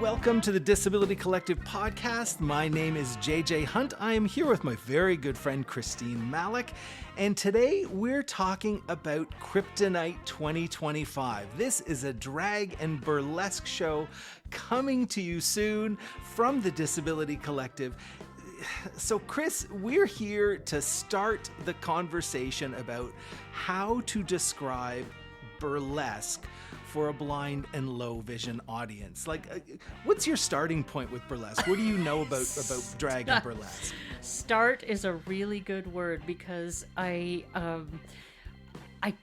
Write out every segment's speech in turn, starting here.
Welcome to the Disability Collective podcast. My name is JJ Hunt. I am here with my very good friend Christine Malec, and today we're talking about CRIPtonite 2025. This is a drag and burlesque show coming to you soon from the Disability Collective. So Chris, we're here to start the conversation about how to describe burlesque for a blind and low vision audience. What's your starting point with burlesque? What do you know about drag and burlesque? Start is a really good word because I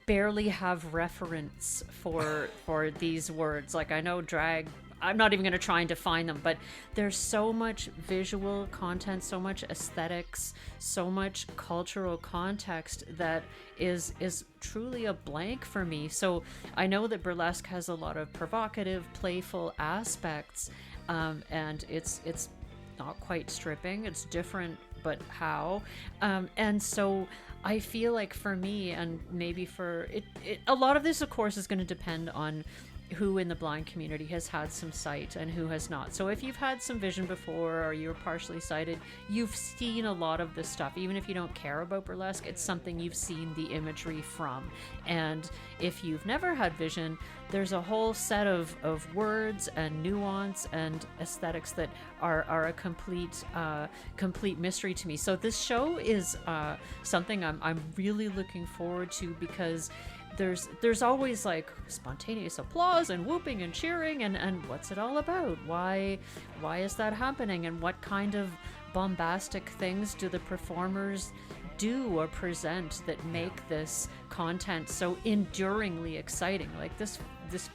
barely have reference for these words. Like, I know drag, I'm not even going to try and define them, but there's so much visual content, so much aesthetics, so much cultural context that is truly a blank for me. So I know that burlesque has a lot of provocative, playful aspects, and it's not quite stripping. It's different, but how? And so I feel like for me, and maybe for it, a lot of this, of course, is going to depend on who in the blind community has had some sight and who has not. So if you've had some vision before, or you're partially sighted, you've seen a lot of this stuff. Even if you don't care about burlesque, it's something you've seen the imagery from. And if you've never had vision, there's a whole set of words and nuance and aesthetics that are a complete mystery to me. So this show is something I'm really looking forward to, because there's always like spontaneous applause and whooping and cheering, and what's it all about? Why is that happening? And what kind of bombastic things do the performers do or present that make this content so enduringly exciting? Like this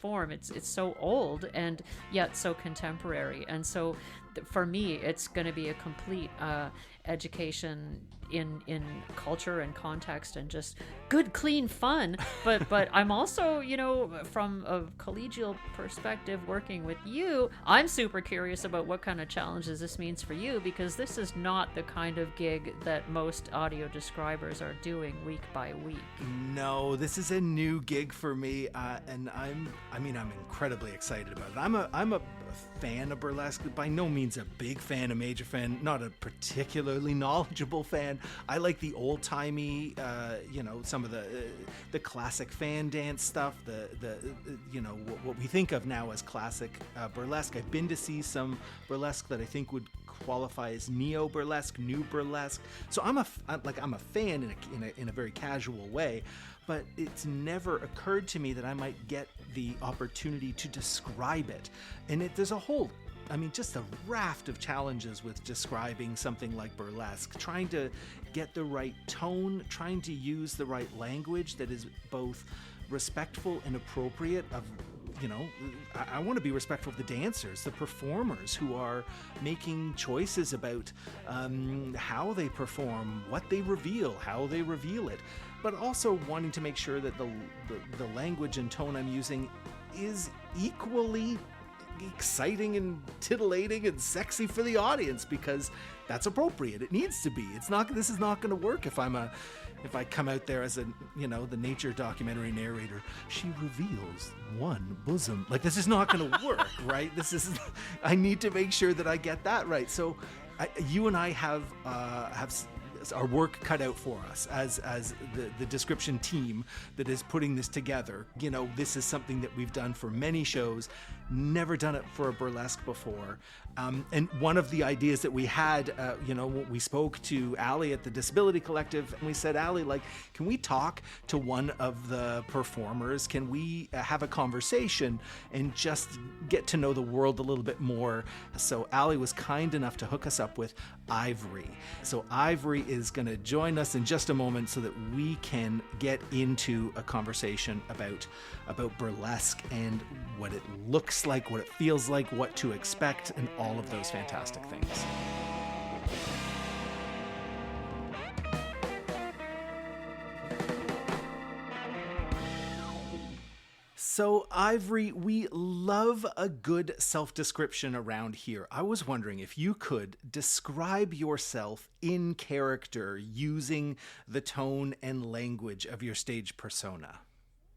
form, it's so old and yet so contemporary. And so for me, it's going to be a complete education in culture and context and just good, clean fun. But I'm also, from a collegial perspective, working with you, I'm super curious about what kind of challenges this means for you, because this is not the kind of gig that most audio describers are doing week by week. No, this is a new gig for me, and I'm incredibly excited about it. I'm a fan of burlesque, by no means a big fan, a major fan, not a particularly knowledgeable fan. I like the old-timey, some of the classic fan dance stuff, what we think of now as classic burlesque. I've been to see some burlesque that I think would qualify as neo burlesque, new burlesque. So I'm a fan in a very casual way, but it's never occurred to me that I might get the opportunity to describe it. And there's just a raft of challenges with describing something like burlesque, trying to get the right tone, trying to use the right language that is both respectful and appropriate of, I want to be respectful of the dancers, the performers who are making choices about how they perform, what they reveal, how they reveal it, but also wanting to make sure that the language and tone I'm using is equally exciting and titillating and sexy for the audience, because that's appropriate. It needs to be. This is not going to work if I come out there as the nature documentary narrator. She reveals one bosom. Like, this is not going to work, right? I need to make sure that I get that right. So you and I have our work cut out for us as the description team that is putting this together. This is something that we've done for many shows, never done it for a burlesque before. And one of the ideas that we had, we spoke to Allie at the Disability Collective, and we said, Allie, can we talk to one of the performers? Can we have a conversation and just get to know the world a little bit more? So Allie was kind enough to hook us up with Ivory. So Ivory is going to join us in just a moment so that we can get into a conversation about burlesque and what it looks like, what it feels like, what to expect, and all of those fantastic things. So, Ivory, we love a good self-description around here. I was wondering if you could describe yourself in character using the tone and language of your stage persona.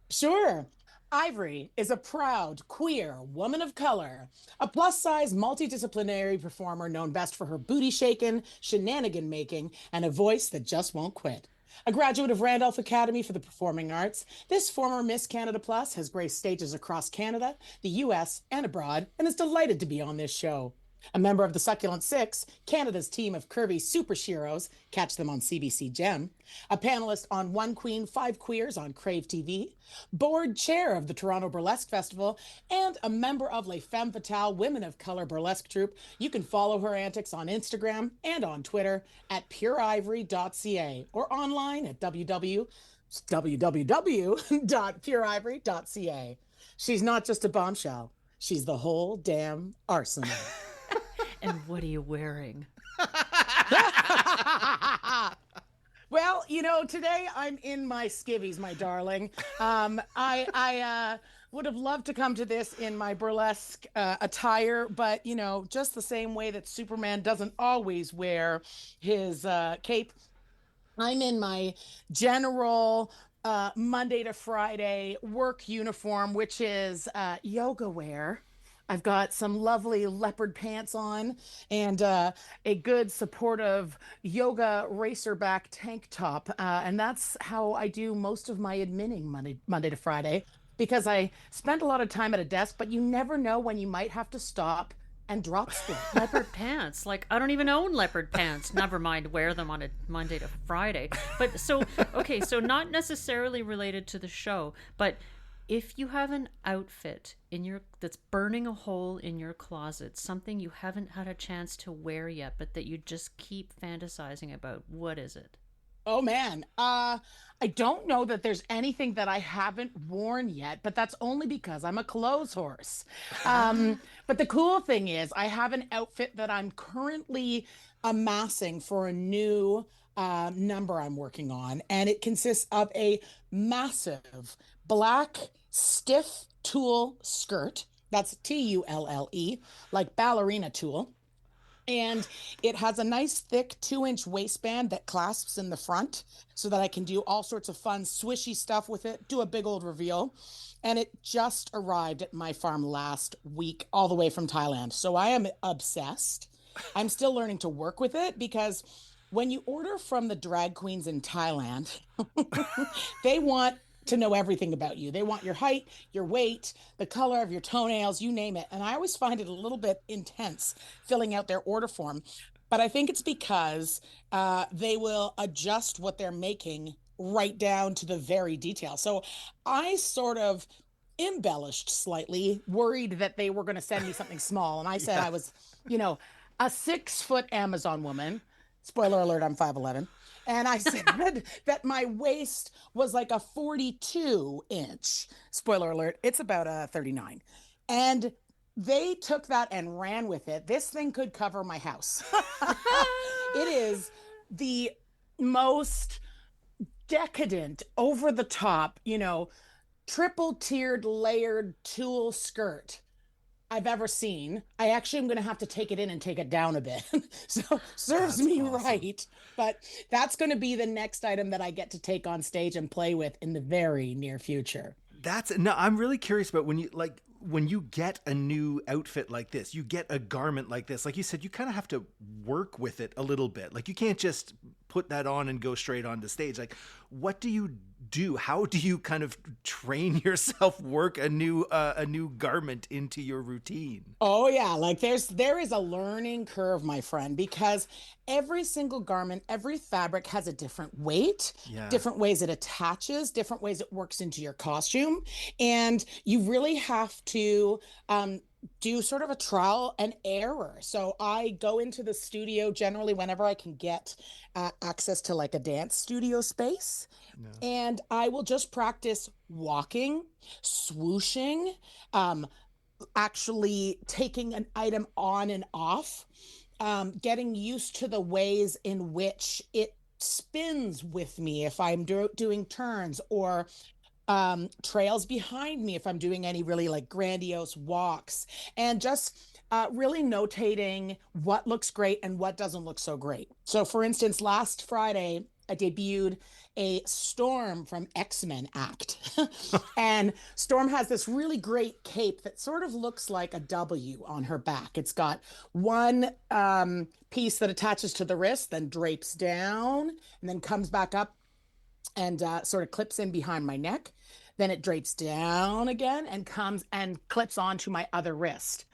Sure. Ivory is a proud, queer woman of color, a plus size, multidisciplinary performer known best for her booty shaking, shenanigan making, and a voice that just won't quit. A graduate of Randolph Academy for the Performing Arts, this former Miss Canada Plus has graced stages across Canada, the US, and abroad, and is delighted to be on this show. A member of the Succulent Six, Canada's team of curvy super sheroes, catch them on CBC Gem, a panelist on One Queen, Five Queers on Crave TV, board chair of the Toronto Burlesque Festival, and a member of Les Femmes Fatales Women of Color Burlesque Troupe. You can follow her antics on Instagram and on Twitter at pureivory.ca or online at www.pureivory.ca. She's not just a bombshell, she's the whole damn arsenal. And what are you wearing? Well, today I'm in my skivvies, my darling. I would have loved to come to this in my burlesque attire, but, just the same way that Superman doesn't always wear his cape, I'm in my general Monday to Friday work uniform, which is yoga wear. I've got some lovely leopard pants on and a good supportive yoga racerback tank top. And that's how I do most of my adminning Monday to Friday, because I spend a lot of time at a desk, but you never know when you might have to stop and drop split. Leopard pants. Like, I don't even own leopard pants. Never mind wear them on a Monday to Friday. But so not necessarily related to the show, but if you have an outfit that's burning a hole in your closet, something you haven't had a chance to wear yet, but that you just keep fantasizing about, what is it? Oh man, I don't know that there's anything that I haven't worn yet, but that's only because I'm a clothes horse. But the cool thing is, I have an outfit that I'm currently amassing for a new number I'm working on, and it consists of a massive black stiff tulle skirt. That's Tulle, like ballerina tulle. And it has a nice thick 2-inch waistband that clasps in the front so that I can do all sorts of fun swishy stuff with it, do a big old reveal. And it just arrived at my farm last week, all the way from Thailand. So I am obsessed. I'm still learning to work with it, because when you order from the drag queens in Thailand, they want to know everything about you. They want your height, your weight, the color of your toenails, you name it. And I always find it a little bit intense filling out their order form. But I think it's because they will adjust what they're making right down to the very detail. So I sort of embellished slightly, worried that they were going to send me something small. And I said I was, a 6-foot Amazon woman. Spoiler alert, I'm 5'11". And I said that my waist was like a 42-inch. Spoiler alert, it's about a 39. And they took that and ran with it. This thing could cover my house. It is the most decadent, over the top, triple tiered layered tulle skirt I've ever seen. I actually am going to have to take it in and take it down a bit. So serves That's me awesome. right. But that's going to be the next item that I get to take on stage and play with in the very near future. I'm really curious about when you get a new outfit like this, you get a garment like this, like you said, you kind of have to work with it a little bit. Like, you can't just put that on and go straight onto stage. Like, what do you do? How do you kind of train yourself, work a new garment into your routine? Oh yeah, like there is a learning curve, my friend, because every single garment, every fabric has a different weight, different ways it attaches, different ways it works into your costume. And you really have to do sort of a trial and error. So I go into the studio generally whenever I can get access to like a dance studio space. No. And I will just practice walking, swooshing, actually taking an item on and off, getting used to the ways in which it spins with me if I'm doing turns, or trails behind me if I'm doing any really like grandiose walks, and just really notating what looks great and what doesn't look so great. So for instance, last Friday, debuted a Storm from X-Men act. And Storm has this really great cape that sort of looks like a W on her back. It's got one piece that attaches to the wrist, then drapes down, and then comes back up and sort of clips in behind my neck. Then it drapes down again and comes and clips onto my other wrist.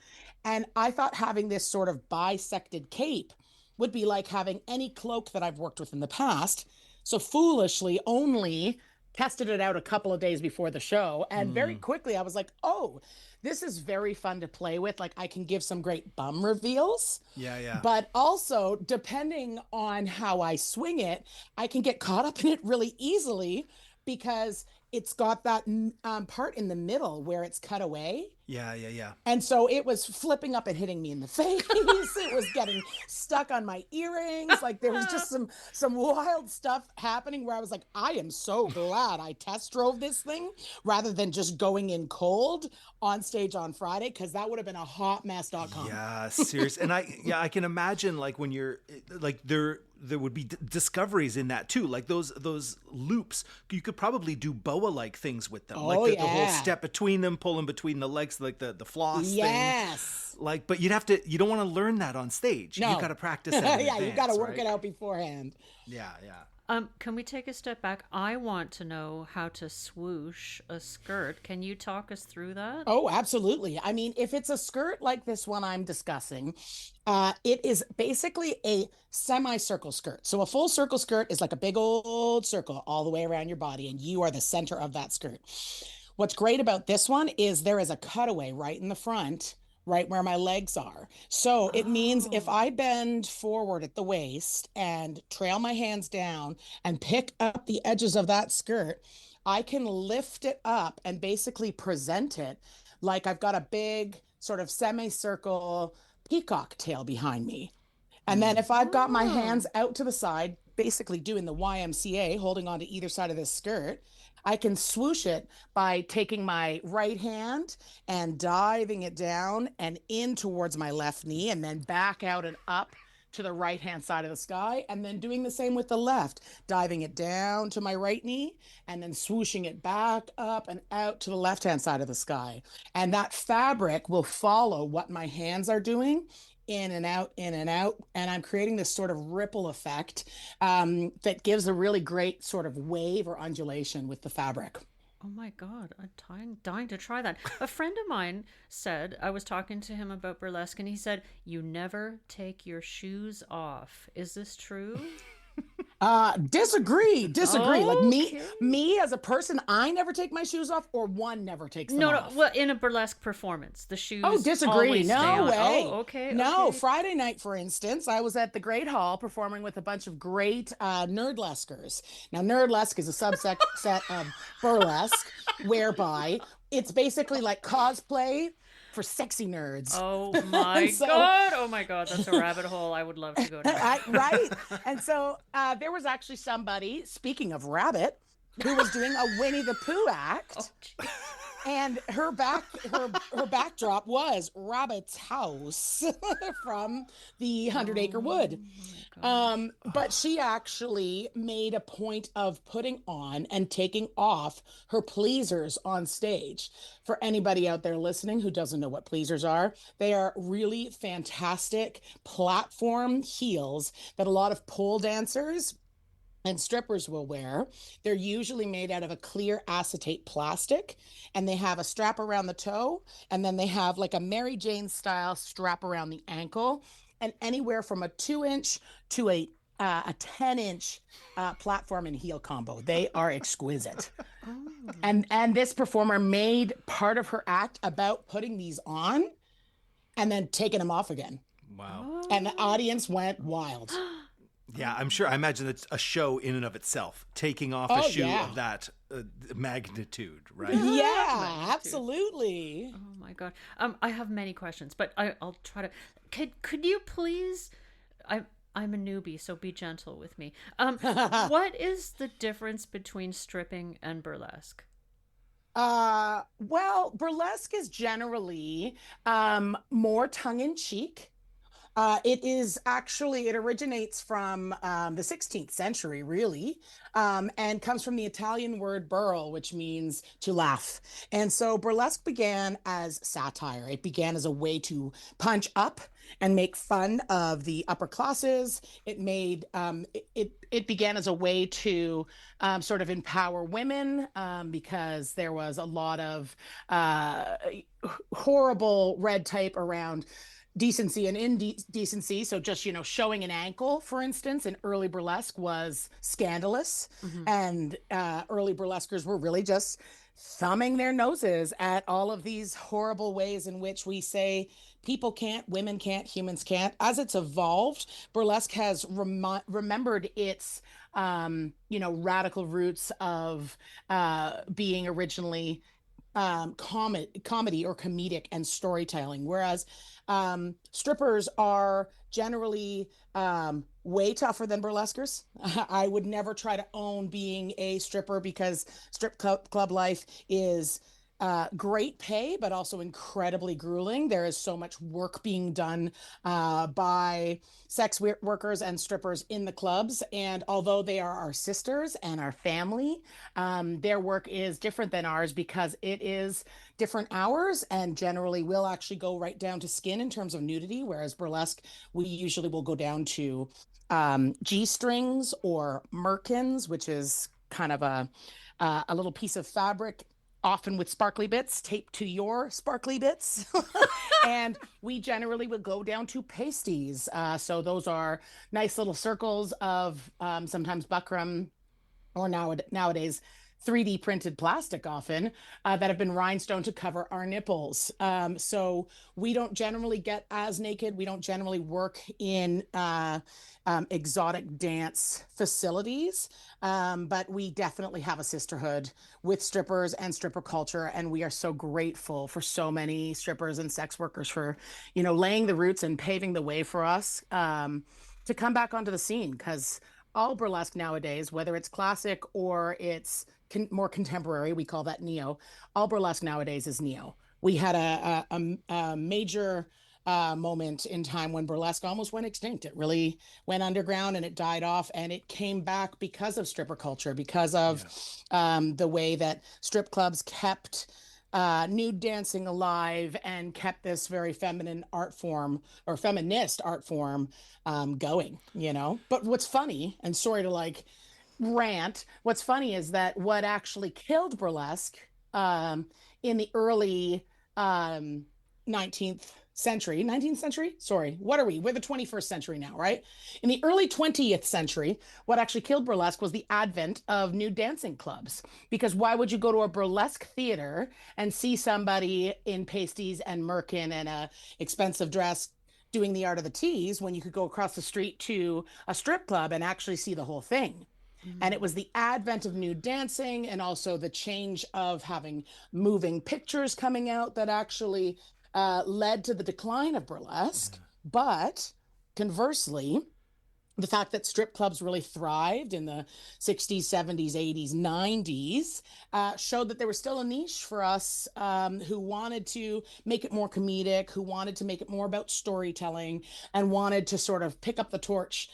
And I thought having this sort of bisected cape would be like having any cloak that I've worked with in the past. So foolishly only tested it out a couple of days before the show. And very quickly I was like, oh, this is very fun to play with. Like I can give some great bum reveals. Yeah. But also, depending on how I swing it, I can get caught up in it really easily because it's got that part in the middle where it's cut away. Yeah. And so it was flipping up and hitting me in the face. It was getting stuck on my earrings. Like there was just some wild stuff happening where I was like, I am so glad I test drove this thing rather than just going in cold on stage on Friday, because that would have been a hot mess.com. Yeah, serious. And I can imagine like when you're like there would be discoveries in that too. Like those loops, you could probably do boa-like things with them. Like the whole step between them, pulling between the legs, like the floss thing. Like, but you don't want to learn that on stage. No. You got to practice it in advance, you got to work it out beforehand. Yeah. Can we take a step back? I want to know how to swoosh a skirt. Can you talk us through that? Oh, absolutely. I mean, if it's a skirt like this one I'm discussing, it is basically a semicircle skirt. So a full circle skirt is like a big old circle all the way around your body, and you are the center of that skirt. What's great about this one is there is a cutaway right in the front, right where my legs are. So it means if I bend forward at the waist and trail my hands down and pick up the edges of that skirt, I can lift it up and basically present it like I've got a big sort of semicircle peacock tail behind me. And then if I've got my hands out to the side, basically doing the YMCA, holding on to either side of this skirt, I can swoosh it by taking my right hand and diving it down and in towards my left knee, and then back out and up to the right hand side of the sky, and then doing the same with the left, diving it down to my right knee and then swooshing it back up and out to the left hand side of the sky. And that fabric will follow what my hands are doing, in and out, and I'm creating this sort of ripple effect that gives a really great sort of wave or undulation with the fabric. Oh my God, I'm dying to try that. A friend of mine said, I was talking to him about burlesque, and he said, you never take your shoes off. Is this true? Disagree. Oh, Like me as a person, I never take my shoes off, or one never takes them off. Well, in a burlesque performance, the shoes disagree. always No stay on. way. Oh, okay. No, okay. Friday night, for instance, I was at the Great Hall performing with a bunch of great nerdleskers. Now, nerdlesque is a subset of burlesque, whereby it's basically like cosplay for sexy nerds. Oh my God. Oh my God. That's a rabbit hole I would love to go down. Right. And so there was actually somebody, speaking of rabbit, who was doing a Winnie the Pooh act. Oh, and her backdrop was Rabbit's house from the 100-Acre Wood. But she actually made a point of putting on and taking off her pleasers on stage. For anybody out there listening who doesn't know what pleasers are, they are really fantastic platform heels that a lot of pole dancers and strippers will wear. They're usually made out of a clear acetate plastic, and they have a strap around the toe, and then they have like a Mary Jane style strap around the ankle, and anywhere from a 2-inch to a 10-inch platform and heel combo. They are exquisite. And this performer made part of her act about putting these on and then taking them off again. Wow. And the audience went wild. Yeah, I'm sure. I imagine it's a show in and of itself, taking off a shoe of that magnitude, right? Yeah, absolutely. Oh my God. I have many questions, but I'll try to. Could you please? I'm a newbie, so be gentle with me. What is the difference between stripping and burlesque? Well, burlesque is generally more tongue in cheek. It originates from the 16th century, really, and comes from the Italian word burl, which means to laugh. And so burlesque began as satire. It began as a way to punch up and make fun of the upper classes. It began as a way to sort of empower women because there was a lot of uh, horrible red tape around decency and indecency. So just, showing an ankle, for instance, in early burlesque was scandalous. Hmm. And early burlesquers were really just thumbing their noses at all of these horrible ways in which we say people can't, women can't, humans can't. As it's evolved, burlesque has remembered its radical roots of being originally comedy or comedic and storytelling, whereas strippers are generally way tougher than burlesquers. I would never try to own being a stripper because club life is great pay, but also incredibly grueling. There is so much work being done by workers and strippers in the clubs. And although they are our sisters and our family, their work is different than ours because it is different hours and generally will actually go right down to skin in terms of nudity, whereas burlesque, we usually will go down to G strings or merkins, which is kind of a little piece of fabric, often with sparkly bits taped to your sparkly bits. And we generally would go down to pasties. So those are nice little circles of sometimes buckram or nowadays 3D printed plastic often that have been rhinestone to cover our nipples. So we don't generally get as naked. We don't generally work in exotic dance facilities, but we definitely have a sisterhood with strippers and stripper culture. And we are so grateful for so many strippers and sex workers for, laying the roots and paving the way for us to come back onto the scene because all burlesque nowadays, whether it's classic or it's more contemporary, we call that neo. All burlesque nowadays is neo. We had a major moment in time when burlesque almost went extinct. It really went underground and it died off, and it came back because of stripper culture, because of the way that strip clubs kept nude dancing alive and kept this very feminine art form or feminist art form going. But what's funny, and sorry to rant, what's funny is that what actually killed burlesque in the early 19th century, sorry, what are we, we're the 21st century now, right? In the early 20th century, what actually killed burlesque was the advent of nude dancing clubs, because why would you go to a burlesque theater and see somebody in pasties and merkin and a expensive dress doing the art of the tease when you could go across the street to a strip club and actually see the whole thing? And it was the advent of nude dancing and also the change of having moving pictures coming out that actually led to the decline of burlesque. But conversely, the fact that strip clubs really thrived in the 60s, 70s, 80s, 90s showed that there was still a niche for us who wanted to make it more comedic, who wanted to make it more about storytelling, and wanted to sort of pick up the torch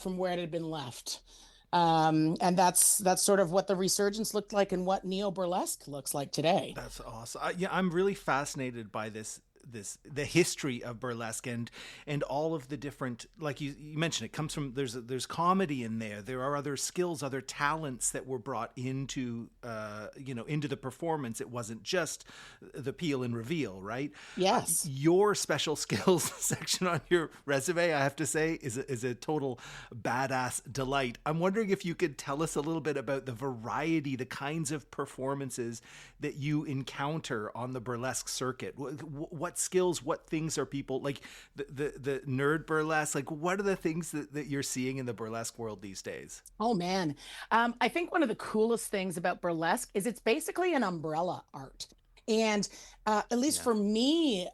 from where it had been left. And that's sort of what the resurgence looked like and what neo burlesque looks like today. That's awesome. Yeah, I'm really fascinated by the history of burlesque and all of the different, like you mentioned, it comes from, there's comedy in there are other skills, other talents that were brought into into the performance. It wasn't just the peel and reveal, right? Yes. Your special skills section on your resume, I have to say, is a total badass delight. I'm wondering if you could tell us a little bit about the variety, the kinds of performances that you encounter on the burlesque circuit. What skills, what things are people like, the nerd burlesque, like what are the things that you're seeing in the burlesque world these days? Oh man. I think one of the coolest things about burlesque is it's basically an umbrella art. And at least for me,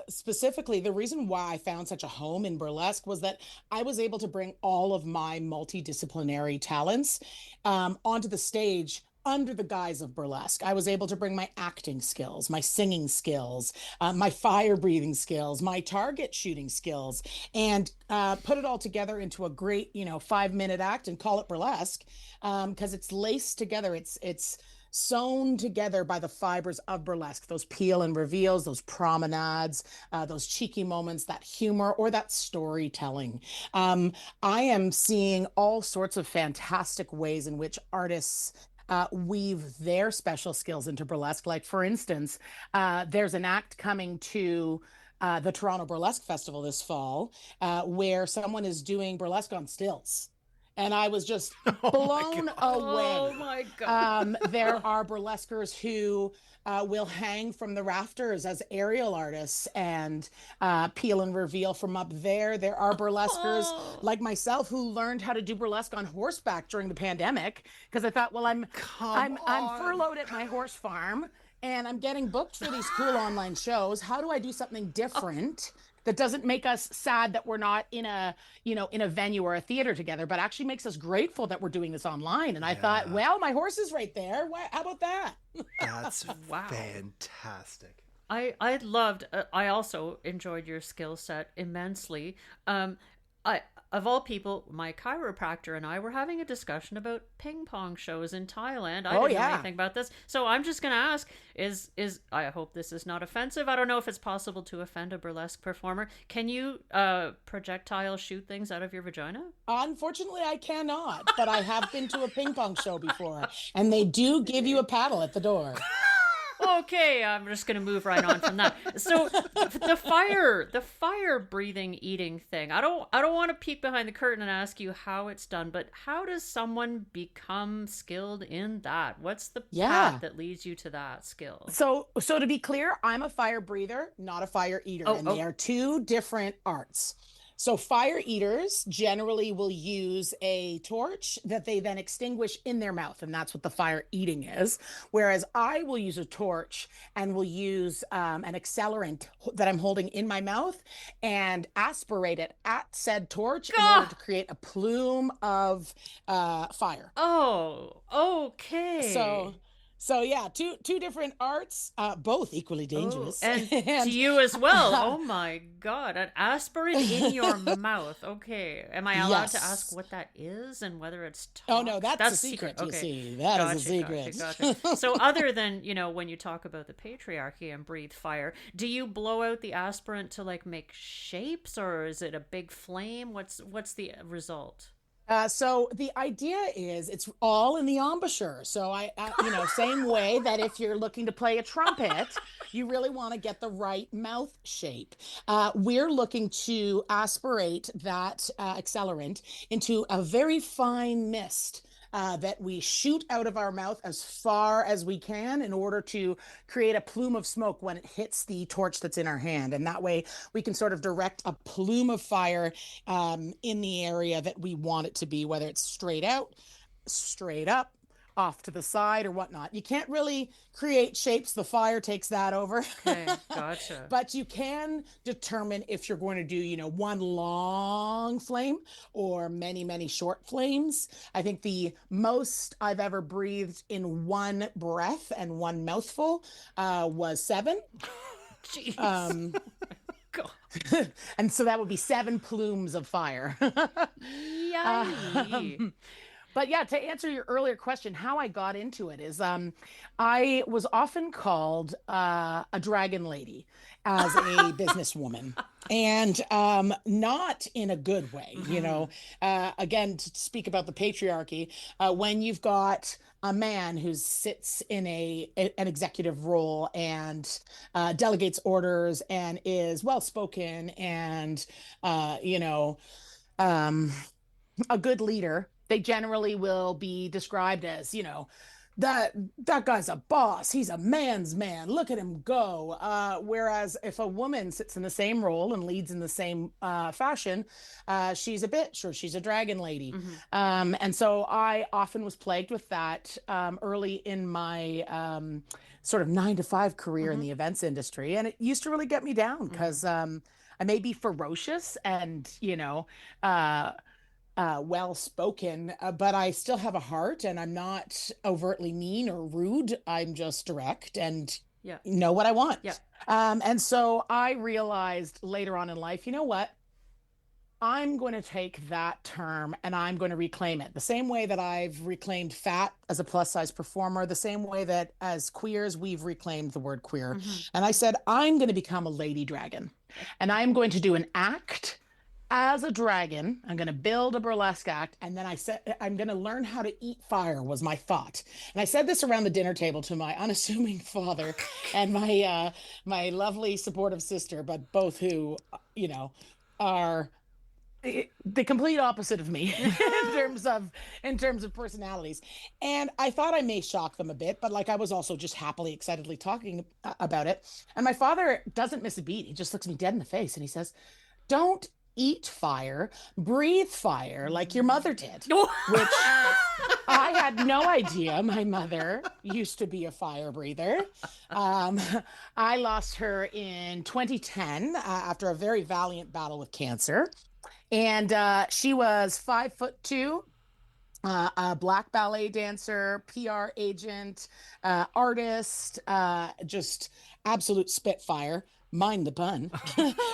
specifically, the reason why I found such a home in burlesque was that I was able to bring all of my multidisciplinary talents onto the stage under the guise of burlesque. I was able to bring my acting skills, my singing skills, my fire breathing skills, my target shooting skills, and put it all together into a great, 5-minute act and call it burlesque, because it's laced together. It's sewn together by the fibers of burlesque, those peel and reveals, those promenades, those cheeky moments, that humor, or that storytelling. I am seeing all sorts of fantastic ways in which artists weave their special skills into burlesque. Like, for instance, there's an act coming to the Toronto Burlesque Festival this fall, where someone is doing burlesque on stills. And I was just blown away. Oh my God. There are burlesquers who will hang from the rafters as aerial artists and peel and reveal from up there. There are burlesquers like myself who learned how to do burlesque on horseback during the pandemic, because I thought, well, I'm furloughed at my horse farm and I'm getting booked for these cool online shows. How do I do something different that doesn't make us sad that we're not in a venue or a theater together, but actually makes us grateful that we're doing this online? And I thought, well, my horse is right there. How about that? That's Wow. fantastic. I also enjoyed your skill set immensely. Of all people, my chiropractor and I were having a discussion about ping pong shows in Thailand. I didn't know anything about this. So I'm just going to ask, I hope this is not offensive. I don't know if it's possible to offend a burlesque performer. Can you projectile shoot things out of your vagina? Unfortunately, I cannot, but I have been to a ping pong show before, and they do give you a paddle at the door. Okay, I'm just gonna move right on from that. So the fire breathing eating thing. I don't want to peek behind the curtain and ask you how it's done, but how does someone become skilled in that? What's the path that leads you to that skill? So to be clear, I'm a fire breather, not a fire eater, and they are two different arts. So fire eaters generally will use a torch that they then extinguish in their mouth, and that's what the fire eating is. Whereas I will use a torch and will use an accelerant that I'm holding in my mouth and aspirate it at said torch in order to create a plume of fire. Oh, okay. So yeah, two different arts, both equally dangerous. And to you as well. Oh my God, an aspirant in your mouth. Okay, am I allowed to ask what that is and whether it's toxic? Oh no, that's a secret. You see, that is a secret. Gotcha. So other than when you talk about the patriarchy and breathe fire, do you blow out the aspirant to like make shapes, or is it a big flame? What's the result? So the idea is it's all in the embouchure. So same way that if you're looking to play a trumpet, you really want to get the right mouth shape. We're looking to aspirate that accelerant into a very fine mist that we shoot out of our mouth as far as we can in order to create a plume of smoke when it hits the torch that's in our hand. And that way we can sort of direct a plume of fire in the area that we want it to be, whether it's straight out, straight up, off to the side, or whatnot. You can't really create shapes. The fire takes that over. Okay, gotcha. But you can determine if you're going to do, one long flame or many, many short flames. I think the most I've ever breathed in one breath and one mouthful was 7. Jeez. God. And so that would be 7 plumes of fire. Yay. But yeah, to answer your earlier question, how I got into it is I was often called a dragon lady as a businesswoman, and not in a good way. Again, to speak about the patriarchy, when you've got a man who sits in an executive role and delegates orders and is well-spoken and, a good leader, they generally will be described as, that guy's a boss. He's a man's man. Look at him go. Whereas if a woman sits in the same role and leads in the same fashion, she's a bitch or she's a dragon lady. And so I often was plagued with that early in my sort of 9-to-5 career in the events industry. And it used to really get me down because I may be ferocious and, well spoken, but I still have a heart, and I'm not overtly mean or rude. I'm just direct and Yeah. know what I want. Yeah. And so I realized later on in life, you know what? I'm going to take that term and I'm going to reclaim it. The same way that I've reclaimed fat as a plus size performer, the same way that as queers, we've reclaimed the word queer. Mm-hmm. And I said, I'm going to become a lady dragon and I'm going to do an act as a dragon. I'm going to build a burlesque act. And then I said, I'm going to learn how to eat fire, was my thought. And I said this around the dinner table to my unassuming father and my lovely supportive sister, but both who, you know, are the complete opposite of me in terms of personalities. And I thought I may shock them a bit, but like I was also just happily excitedly talking about it. And my father doesn't miss a beat. He just looks me dead in the face and he says, don't eat fire, breathe fire like your mother did. Which I had no idea my mother used to be a fire breather. I lost her in 2010 after a very valiant battle with cancer. And she was 5'2", a black ballet dancer, PR agent, artist, just absolute spitfire. Mind the pun.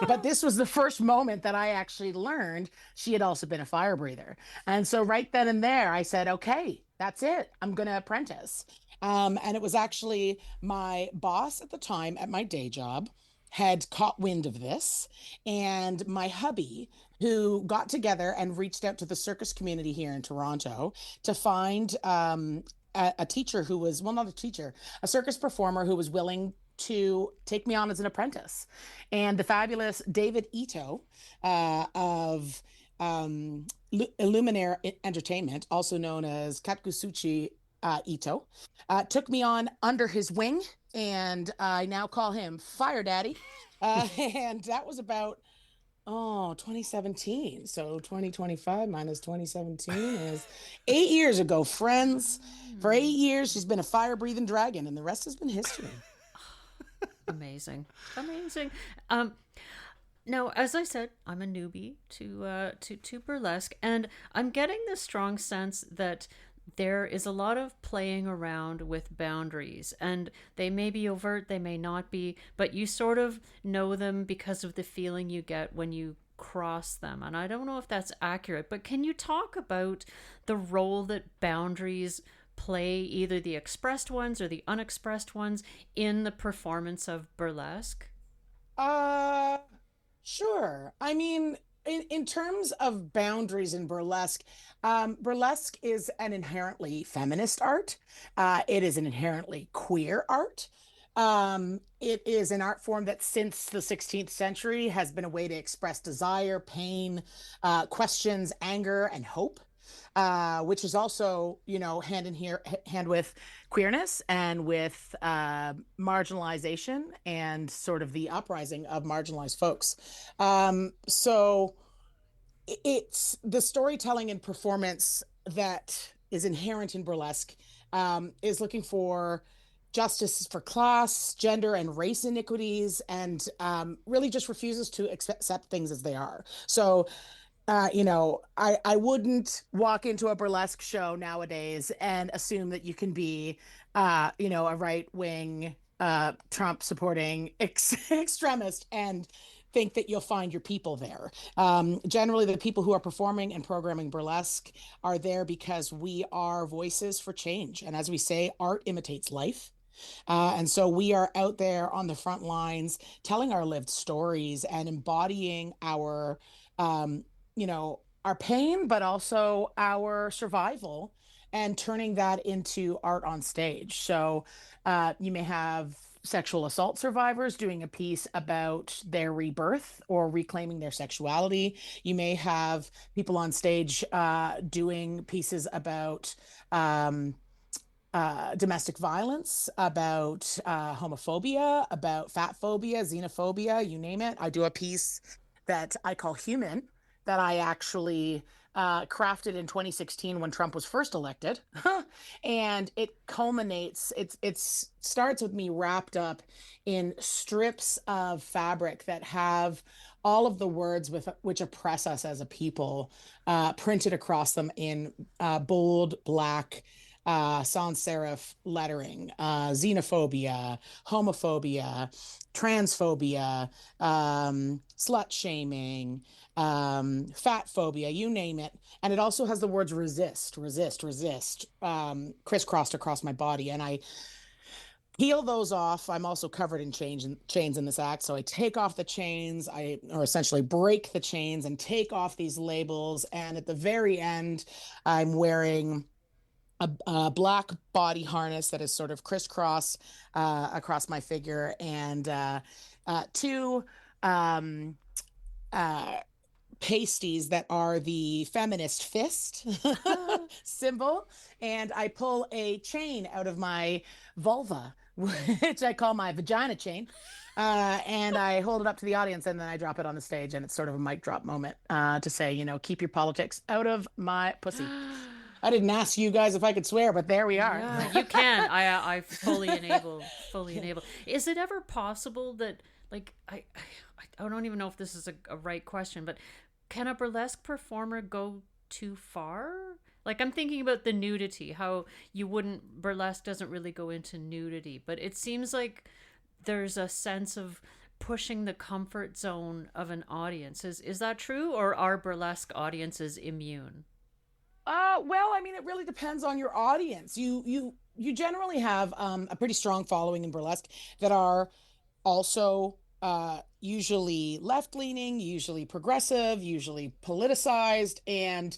But this was the first moment that I actually learned she had also been a fire breather. And so right then and there, I said, okay, that's it. I'm going to apprentice. And it was actually my boss at the time at my day job had caught wind of this. And my hubby, who got together and reached out to the circus community here in Toronto to find a teacher who was, well, not a teacher, a circus performer who was willing to take me on as an apprentice. And the fabulous David Ito of Illuminaire Entertainment, also known as Katkusuchi Ito, took me on under his wing, and I now call him Fire Daddy. And that was about 2017. So 2025 minus 2017 is 8 years ago, friends. For 8 years, she's been a fire breathing dragon, and the rest has been history. Amazing. Amazing. Now, as I said, I'm a newbie to burlesque, and I'm getting this strong sense that there is a lot of playing around with boundaries, and they may be overt, they may not be, but you sort of know them because of the feeling you get when you cross them. And I don't know if that's accurate, but can you talk about the role that boundaries play, either the expressed ones or the unexpressed ones, in the performance of burlesque? Sure. I mean, in terms of boundaries in burlesque, burlesque is an inherently feminist art. It is an inherently queer art. It is an art form that since the 16th century has been a way to express desire, pain, questions, anger, and hope. Which is also, hand with queerness and with marginalization and sort of the uprising of marginalized folks. So it's the storytelling and performance that is inherent in burlesque, is looking for justice for class, gender, and race iniquities, and really just refuses to accept things as they are. So I wouldn't walk into a burlesque show nowadays and assume that you can be, a right wing, Trump supporting extremist and think that you'll find your people there. Generally, the people who are performing and programming burlesque are there because we are voices for change. And as we say, art imitates life. And so we are out there on the front lines telling our lived stories and embodying our pain, but also our survival, and turning that into art on stage. So you may have sexual assault survivors doing a piece about their rebirth or reclaiming their sexuality. You may have people on stage doing pieces about domestic violence, about homophobia, about fat phobia, xenophobia, you name it. I do a piece that I call Human, that I actually crafted in 2016 when Trump was first elected. And it culminates, it starts with me wrapped up in strips of fabric that have all of the words with which oppress us as a people, printed across them in bold black sans serif lettering, xenophobia, homophobia, transphobia, slut shaming, fat phobia, you name it. And it also has the words resist, resist, resist, crisscrossed across my body. And I peel those off. I'm also covered in chains in this act. So I take off the chains, or essentially break the chains and take off these labels. And at the very end, I'm wearing a black body harness that is sort of crisscross across my figure, and two pasties that are the feminist fist symbol. And I pull a chain out of my vulva, which I call my vagina chain. And I hold it up to the audience, and then I drop it on the stage, and it's sort of a mic drop moment to say, keep your politics out of my pussy. I didn't ask you guys if I could swear, but there we are. Yeah, you can. I fully enable. Is it ever possible that, like, I don't even know if this is a right question, but can a burlesque performer go too far? Like, I'm thinking about the nudity, how burlesque doesn't really go into nudity, but it seems like there's a sense of pushing the comfort zone of an audience. Is that true, or are burlesque audiences immune? Well, I mean, it really depends on your audience. You generally have a pretty strong following in burlesque that are also usually left-leaning, usually progressive, usually politicized, and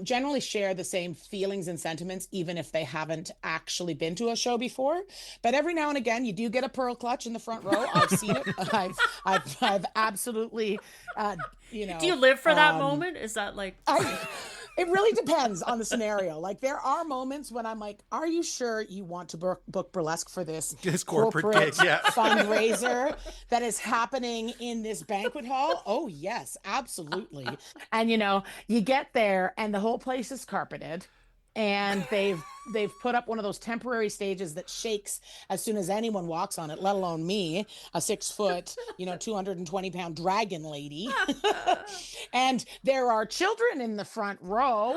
generally share the same feelings and sentiments, even if they haven't actually been to a show before. But every now and again, you do get a pearl clutch in the front row. I've seen it. I've absolutely, Do you live for that moment? Is that like? It really depends on the scenario. Like, there are moments when I'm like, are you sure you want to book burlesque for this corporate gig, fundraiser that is happening in this banquet hall? Oh, yes, absolutely. And, you get there and the whole place is carpeted. And they've put up one of those temporary stages that shakes as soon as anyone walks on it, let alone me, a 6 foot, 220-pound dragon lady. And there are children in the front row.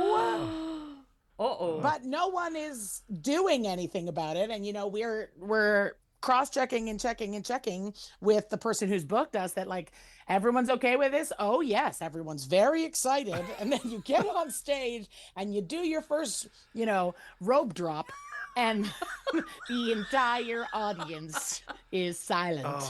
Uh-oh. But no one is doing anything about it. And we're cross-checking and checking with the person who's booked us that, like, everyone's okay with this. Oh yes, everyone's very excited. And then you get on stage and you do your first robe drop, and the entire audience is silent.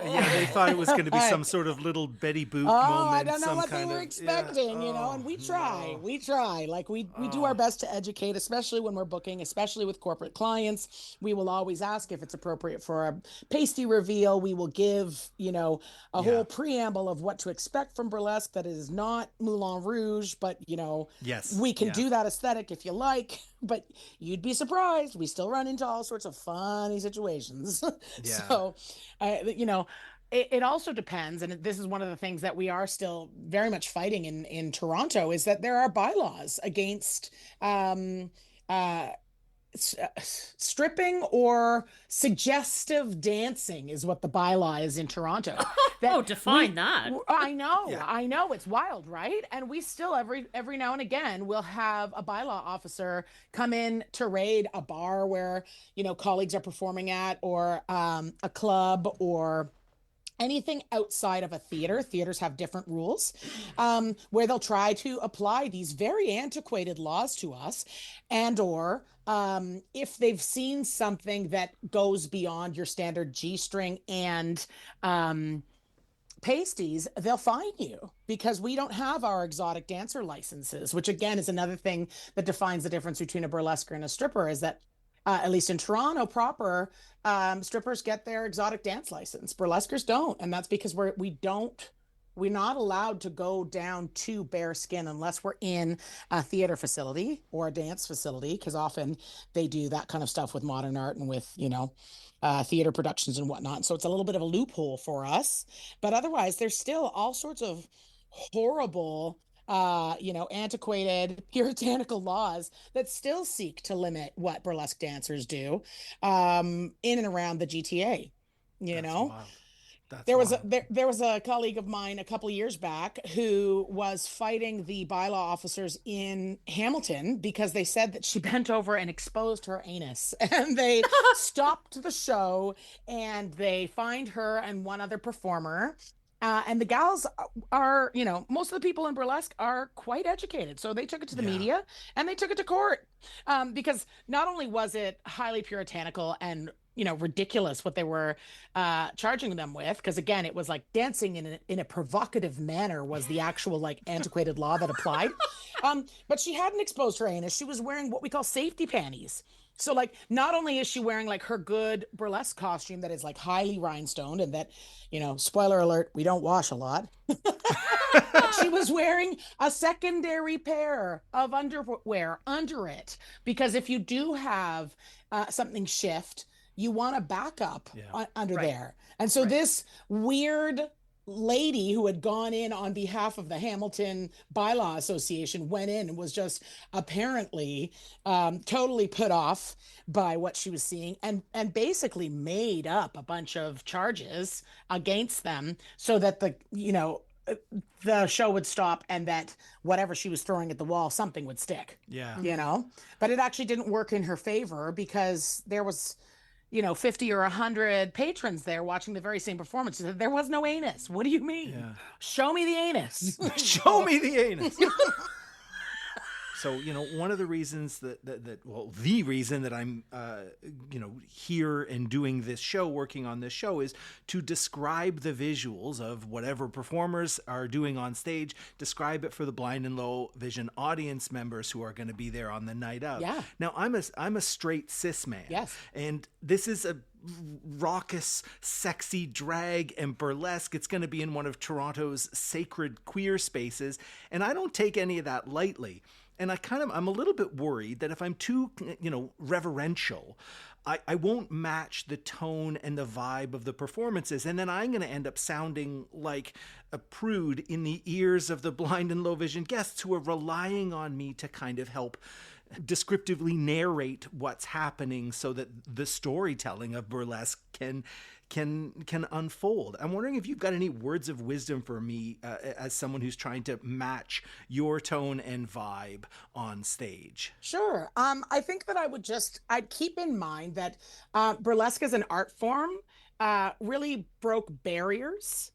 Yeah, they thought it was going to be some sort of little Betty Boop moment. I don't know what they were expecting, and we try. Like, we do our best to educate, especially when we're booking, especially with corporate clients. We will always ask if it's appropriate for a pasty reveal. We will give, a whole preamble of what to expect from burlesque, that it is not Moulin Rouge, but, yes, we can do that aesthetic if you like, but you'd be surprised. We still run into all sorts of funny situations. Yeah. So, it also depends, and this is one of the things that we are still very much fighting in Toronto, is that there are bylaws against stripping or suggestive dancing is what the bylaw is in Toronto. Define that. I know, it's wild, right? And we still every now and again will have a bylaw officer come in to raid a bar where colleagues are performing at, or a club, or anything outside of a theater. Theaters have different rules, where they'll try to apply these very antiquated laws to us, or if they've seen something that goes beyond your standard G-string and pasties, they'll fine you, because we don't have our exotic dancer licenses, which again is another thing that defines the difference between a burlesquer and a stripper, is that at least in Toronto proper, strippers get their exotic dance license. Burlesquers don't. And that's because we're not allowed to go down to bare skin unless we're in a theater facility or a dance facility, because often they do that kind of stuff with modern art and with, theater productions and whatnot. So it's a little bit of a loophole for us. But otherwise, there's still all sorts of horrible antiquated puritanical laws that still seek to limit what burlesque dancers do in and around the GTA, That's wild. That's There was wild. there was a colleague of mine a couple of years back who was fighting the bylaw officers in Hamilton because they said that she bent over and exposed her anus, and they stopped the show and they fined her and one other performer. And the gals are, most of the people in burlesque are quite educated. So they took it to the Yeah. media and they took it to court, because not only was it highly puritanical and ridiculous what they were charging them with, because again, it was like dancing in a provocative manner was the actual like antiquated law that applied. But she hadn't exposed her anus. She was wearing what we call safety panties. So like not only is she wearing like her good burlesque costume that is like highly rhinestoned and that, spoiler alert, we don't wash a lot. She was wearing a secondary pair of underwear under it, because if you do have something shift, you want a backup under Right. there. And so Right. this weird lady who had gone in on behalf of the Hamilton Bylaw Association went in and was just apparently totally put off by what she was seeing, and basically made up a bunch of charges against them so that the show would stop and that whatever she was throwing at the wall, something would stick. Yeah. But it actually didn't work in her favor because there was 50 or 100 patrons there watching the very same performance. She said, there was no anus. What do you mean? Yeah. Show me the anus. Show me the anus. So, one of the reasons the reason that I'm, here and doing this show, working on this show, is to describe the visuals of whatever performers are doing on stage, describe it for the blind and low vision audience members who are going to be there on the night of. Yeah. Now, I'm a straight cis man. Yes. And this is a raucous, sexy drag and burlesque. It's going to be in one of Toronto's sacred queer spaces. And I don't take any of that lightly. And I'm a little bit worried that if I'm too, reverential, I won't match the tone and the vibe of the performances. And then I'm going to end up sounding like a prude in the ears of the blind and low vision guests who are relying on me to kind of help descriptively narrate what's happening so that the storytelling of burlesque can unfold. I'm wondering if you've got any words of wisdom for me as someone who's trying to match your tone and vibe on stage. Sure. I think that I'd keep in mind that burlesque as an art form really broke barriers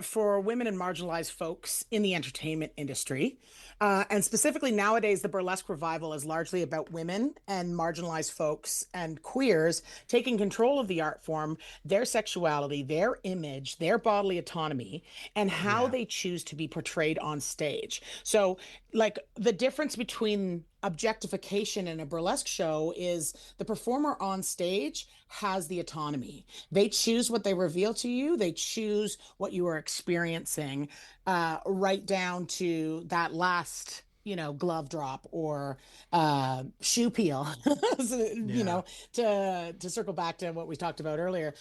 for women and marginalized folks in the entertainment industry. And specifically nowadays, the burlesque revival is largely about women and marginalized folks and queers taking control of the art form, their sexuality, their image, their bodily autonomy, and how they choose to be portrayed on stage. So like the difference between objectification in a burlesque show is the performer on stage has the autonomy. They choose what they reveal to you. They choose what you are experiencing, right down to that last, glove drop or shoe peel, to circle back to what we talked about earlier.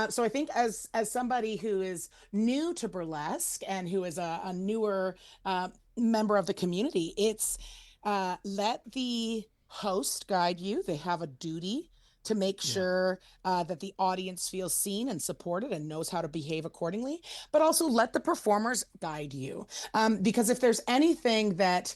So I think as somebody who is new to burlesque and who is a newer member of the community, it's let the host guide you. They have a duty to make sure that the audience feels seen and supported and knows how to behave accordingly, but also let the performers guide you. Because if there's anything that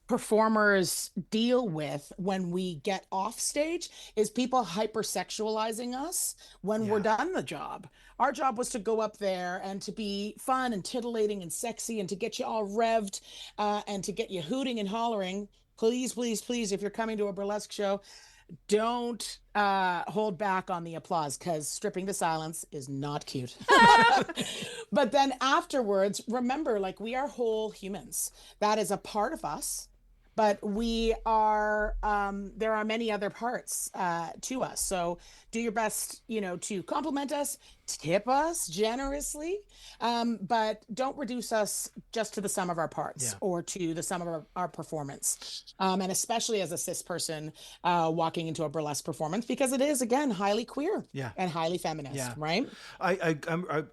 performers deal with when we get off stage is people hypersexualizing us when we're done the job. Our job was to go up there and to be fun and titillating and sexy and to get you all revved and to get you hooting and hollering. Please, please, please, if you're coming to a burlesque show, don't hold back on the applause, because stripping to silence is not cute. But then afterwards, remember, like, we are whole humans. That is a part of us. But we are, there are many other parts to us. So do your best, to compliment us, tip us generously, but don't reduce us just to the sum of our parts or to the sum of our performance. And especially as a cis person walking into a burlesque performance, because it is, again, highly queer and highly feminist, right? I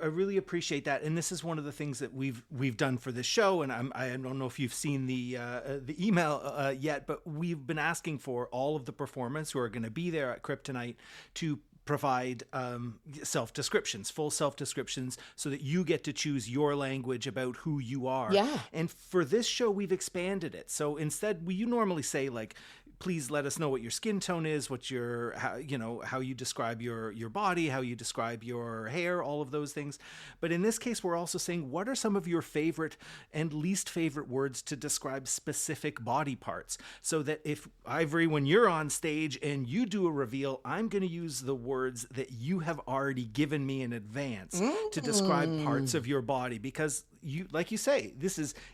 really appreciate that. And this is one of the things that we've done for this show. And I don't know if you've seen the email yet, but we've been asking for all of the performers who are going to be there at CRIPtonite to provide self-descriptions, full self-descriptions, so that you get to choose your language about who you are. Yeah. And for this show, we've expanded it. So instead, you normally say like, please let us know what your skin tone is, what your, how you describe your body, how you describe your hair, all of those things. But in this case, we're also saying, what are some of your favorite and least favorite words to describe specific body parts? So that if, Ivory, when you're on stage and you do a reveal, I'm going to use the words that you have already given me in advance to describe parts of your body, because you, like you say,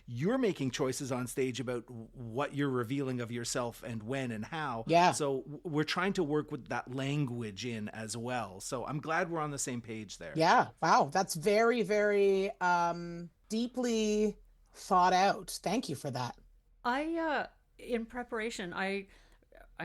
you're making choices on stage about what you're revealing of yourself and when and how. Yeah. So we're trying to work with that language in as well. So I'm glad we're on the same page there. Yeah. Wow. That's very, very deeply thought out. Thank you for that. In preparation, I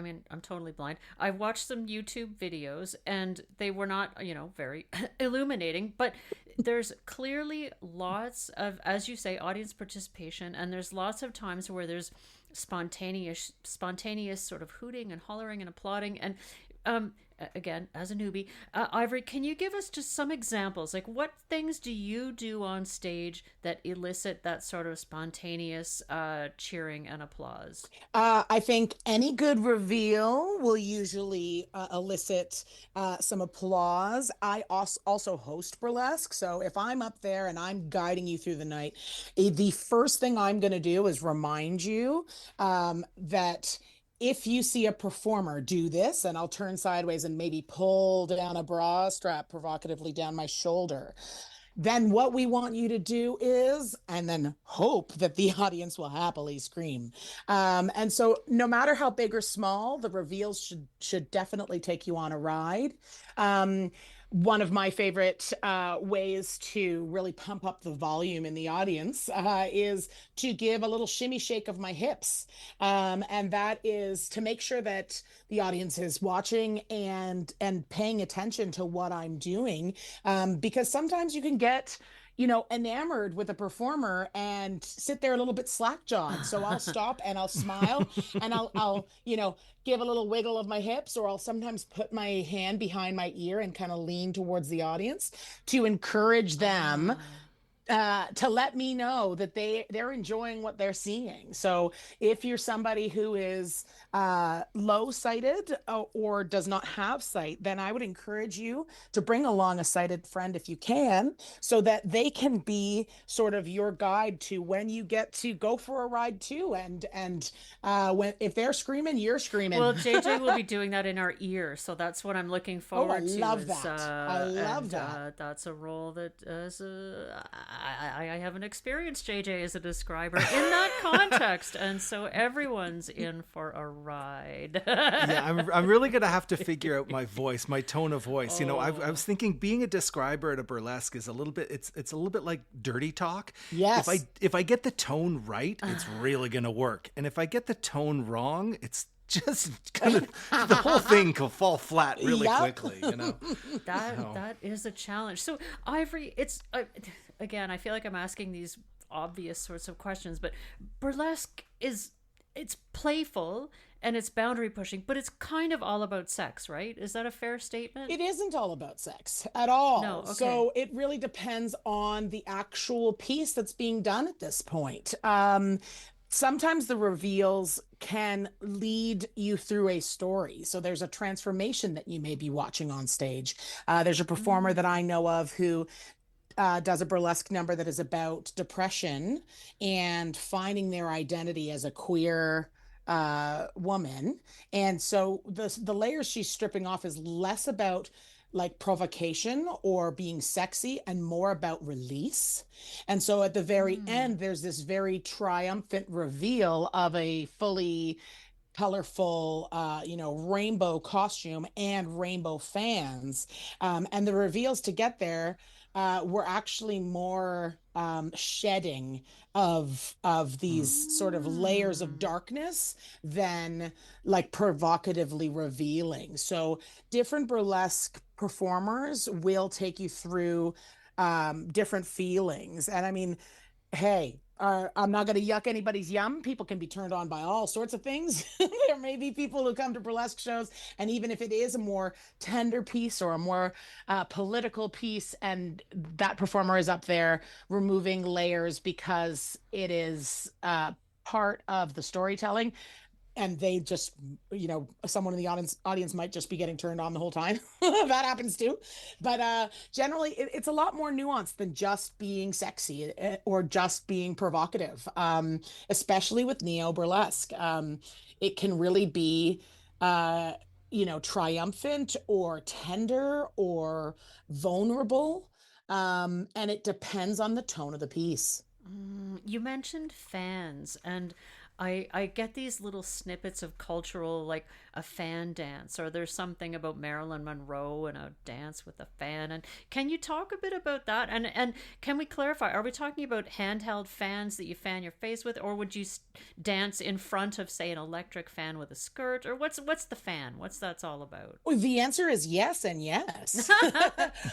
mean, I'm totally blind. I watched some YouTube videos and they were not, very illuminating, but there's clearly lots of, as you say, audience participation. And there's lots of times where there's spontaneous sort of hooting and hollering and applauding. And, again, as a newbie, Ivory, can you give us just some examples? Like, what things do you do on stage that elicit that sort of spontaneous cheering and applause? I think any good reveal will usually elicit some applause. I also host burlesque. So if I'm up there and I'm guiding you through the night, the first thing I'm going to do is remind you that if you see a performer do this, and I'll turn sideways and maybe pull down a bra strap provocatively down my shoulder, then what we want you to do is, and then hope that the audience will happily scream. And so no matter how big or small, the reveals should definitely take you on a ride. One of my favorite ways to really pump up the volume in the audience is to give a little shimmy shake of my hips. And that is to make sure that the audience is watching and paying attention to what I'm doing. Because sometimes you can get enamored with a performer and sit there a little bit slack-jawed. So I'll stop and I'll smile and I'll give a little wiggle of my hips, or I'll sometimes put my hand behind my ear and kind of lean towards the audience to encourage them to let me know that they're enjoying what they're seeing. So if you're somebody who is low-sighted or does not have sight, then I would encourage you to bring along a sighted friend if you can, so that they can be sort of your guide to when you get to go for a ride too. And if they're screaming, you're screaming. Well, JJ will be doing that in our ear, so that's what I'm looking forward to. I love that. I love that. That's a role that I haven't experienced JJ as a describer in that context, and so everyone's in for a ride. Yeah, I'm really gonna have to figure out my voice, my tone of voice. I was thinking being a describer at a burlesque is a little bit. It's a little bit like dirty talk. Yes. If I get the tone right, it's really gonna work, and if I get the tone wrong, it's just the whole thing could fall flat really quickly. That is a challenge. So Ivory, it's again, I feel like I'm asking these obvious sorts of questions, but burlesque it's playful and it's boundary pushing, but it's kind of all about sex, right? Is that a fair statement? It isn't all about sex at all. No, okay. So it really depends on the actual piece that's being done at this point. Sometimes the reveals can lead you through a story. So there's a transformation that you may be watching on stage. There's a performer that I know of who does a burlesque number that is about depression and finding their identity as a queer woman. And so the layers she's stripping off is less about like provocation or being sexy and more about release. And so at the very end, there's this very triumphant reveal of a fully colorful, rainbow costume and rainbow fans. And the reveals to get there were actually more shedding of these sort of layers of darkness than like provocatively revealing. So different burlesque performers will take you through different feelings. And I mean, hey, I'm not going to yuck anybody's yum. People can be turned on by all sorts of things. There may be people who come to burlesque shows, and even if it is a more tender piece or a more political piece, and that performer is up there removing layers because it is part of the storytelling, and they just, someone in the audience might just be getting turned on the whole time. That happens too. But generally it's a lot more nuanced than just being sexy, or just being provocative, especially with neo burlesque. It can really be triumphant or tender or vulnerable, and it depends on the tone of the piece. You mentioned fans, and I get these little snippets of cultural, like a fan dance, or there's something about Marilyn Monroe and a dance with a fan. And can you talk a bit about that? And can we clarify? Are we talking about handheld fans that you fan your face with, or would you dance in front of, say, an electric fan with a skirt, or what's the fan? What's that's all about? Well, the answer is yes and yes.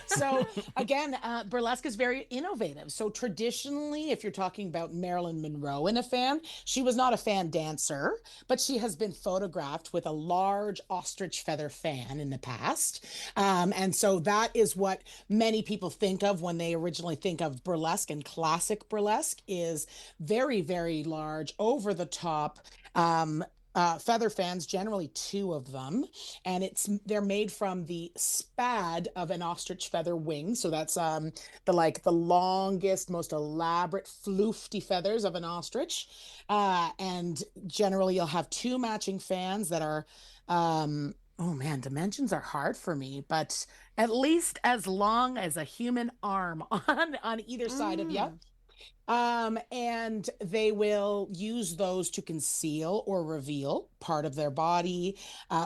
So again, burlesque is very innovative. So traditionally, if you're talking about Marilyn Monroe in a fan, she was not a fan dancer, but she has been photographed with a large ostrich feather fan in the past. And so that is what many people think of when they originally think of burlesque, and classic burlesque is very, very large, over the top, feather fans, generally two of them, and they're made from the spad of an ostrich feather wing. So that's the longest, most elaborate, floofty feathers of an ostrich. And generally you'll have two matching fans that are oh man, dimensions are hard for me, but at least as long as a human arm on either side of you. And they will use those to conceal or reveal part of their body,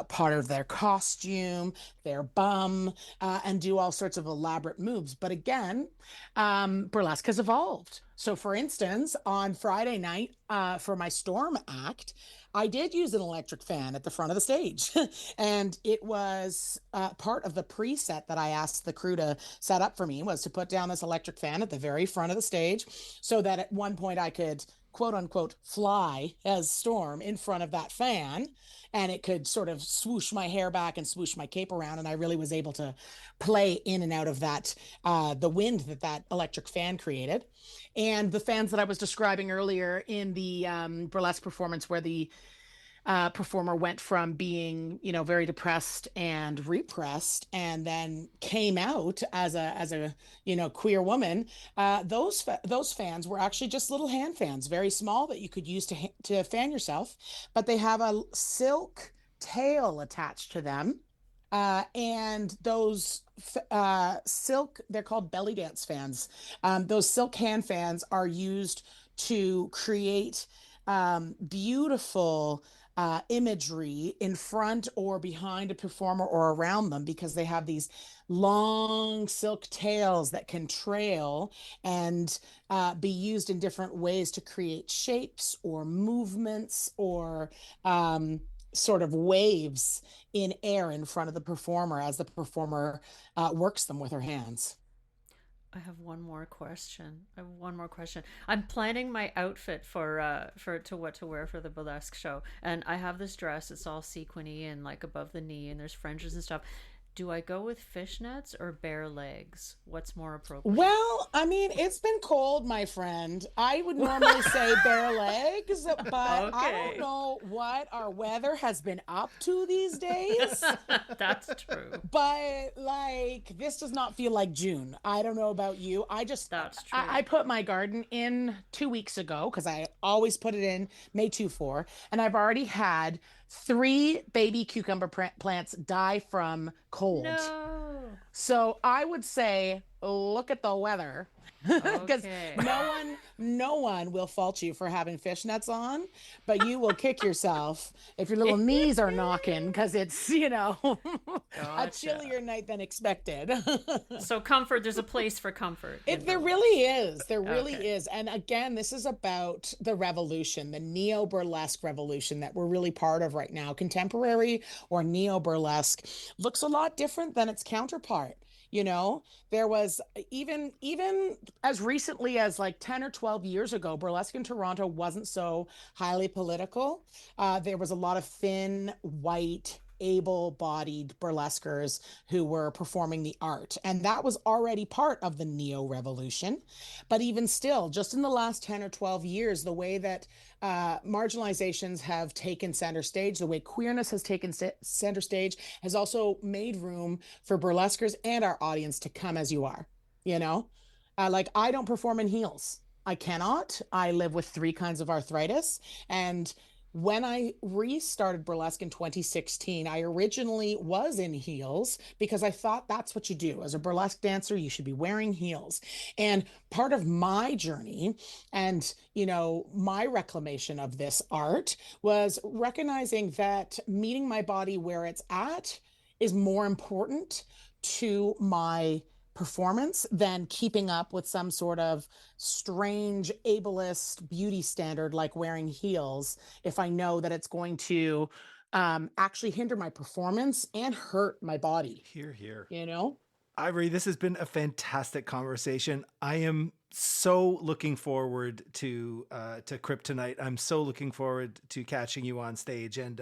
part of their costume, their bum, and do all sorts of elaborate moves. But again, burlesque has evolved. So, for instance, on Friday night, for my Storm act, I did use an electric fan at the front of the stage. And it was part of the preset that I asked the crew to set up for me, was to put down this electric fan at the very front of the stage, so that at one point I could, quote unquote, fly as Storm in front of that fan, and it could sort of swoosh my hair back and swoosh my cape around. And I really was able to play in and out of that, the wind that electric fan created. And the fans that I was describing earlier in the burlesque performance, where the performer went from being, very depressed and repressed, and then came out as a queer woman. Those fans were actually just little hand fans, very small, that you could use to fan yourself, but they have a silk tail attached to them. And those silk, they're called belly dance fans. Those silk hand fans are used to create beautiful imagery in front or behind a performer or around them, because they have these long silk tails that can trail and be used in different ways to create shapes or movements or sort of waves in air in front of the performer as the performer works them with her hands. I have one more question. I'm planning my outfit for what to wear for the burlesque show, and I have this dress. It's all sequiny and like above the knee, and there's fringes and stuff. Do I go with fishnets or bare legs? What's more appropriate? Well, I mean, it's been cold, my friend. I would normally say bare legs, but I don't know what our weather has been up to these days. That's true. But this does not feel like June. I don't know about you. That's true. I put my garden in 2 weeks ago, because I always put it in May 24, and I've already had 3 baby cucumber plants die from cold. No. So I would say, look at the weather, because Okay. no one will fault you for having fishnets on, but you will kick yourself if your little knees are knocking, because it's, a chillier night than expected. So comfort, there's a place for comfort. There really is. There really is. And again, this is about the revolution, the neo-burlesque revolution that we're really part of right now. Contemporary or neo-burlesque looks a lot different than its counterpart. You know, there was even as recently as like 10 or 12 years ago, burlesque in Toronto wasn't so highly political. There was a lot of thin, white, able-bodied burlesquers who were performing the art, and that was already part of the neo revolution. But even still, just in the last 10 or 12 years, the way that marginalizations have taken center stage, the way queerness has taken center stage, has also made room for burlesquers and our audience to come as you are. You know, like I don't perform in heels. I cannot. I live with three kinds of arthritis. And when I restarted burlesque in 2016, I originally was in heels because I thought that's what you do. As a burlesque dancer, you should be wearing heels. And part of my journey and, you know, my reclamation of this art was recognizing that meeting my body where it's at is more important to my performance than keeping up with some sort of strange ableist beauty standard like wearing heels if I know that it's going to actually hinder my performance and hurt my body, Here, here. you know? Ivory, this has been a fantastic conversation. I am so looking forward to CRIPtonite. I'm so looking forward to catching you on stage and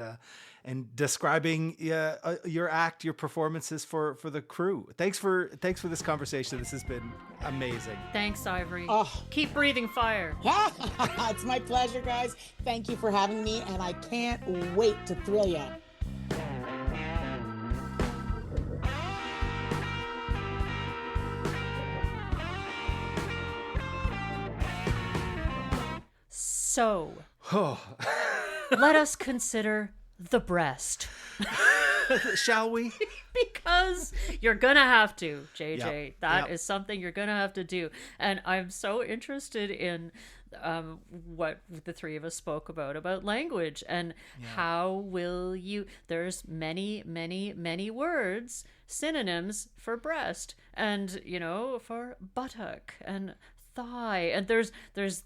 describing your act, your performances for the crew. Thanks for this conversation. This has been amazing. Thanks, Ivory. Oh. Keep breathing fire. It's my pleasure, guys. Thank you for having me, and I can't wait to thrill you. So, let us consider the breast. Shall we? Because you're gonna have to, JJ. Yep. That is something you're gonna have to do. And I'm so interested in what the three of us spoke about language and how will you. There's many words, synonyms for breast, and for buttock and thigh, and there's